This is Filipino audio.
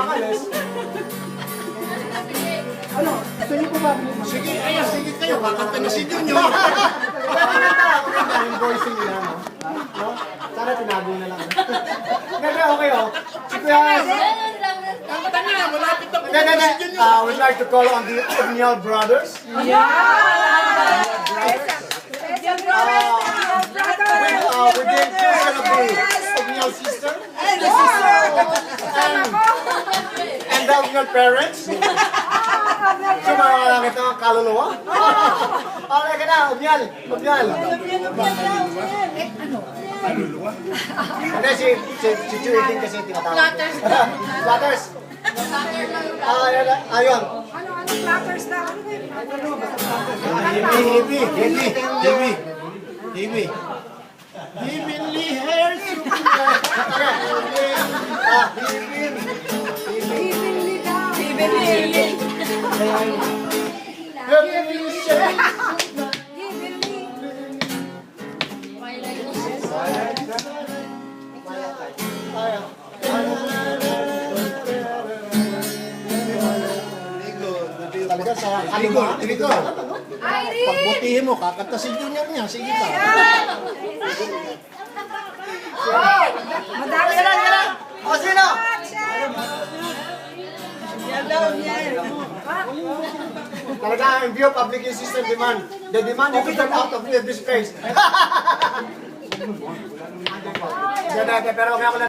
makakalis. Ano? Gusto niyo po ba? Sige, sige kayo, kakanta na si Junior. Maganda yung voicing nila, no? No? Sana tinago na lang. Ganda, okay, oh. Si Kuya... Kakanta na, malapit na po Ganda, si Junior. we'd like to call on the O'Neill brothers. Within person of the O'Neill sister. And the O'Neill parents. So, mga kita ng kaluluwa. Okay ka na, O'Neill. O'Neill. Hindi, si Chuiting kasi tinatawag. Flatters. Ayun. Ano flatters na? Hibi. Heavenly hairs. Talaga sa Tiliko. Pagbutihin mo, kakanta si Junior niya. Sige pa. Madami na. O, sino? Talaga, in view of public system demand, the demand you get out of this place. Pero okay ako lang.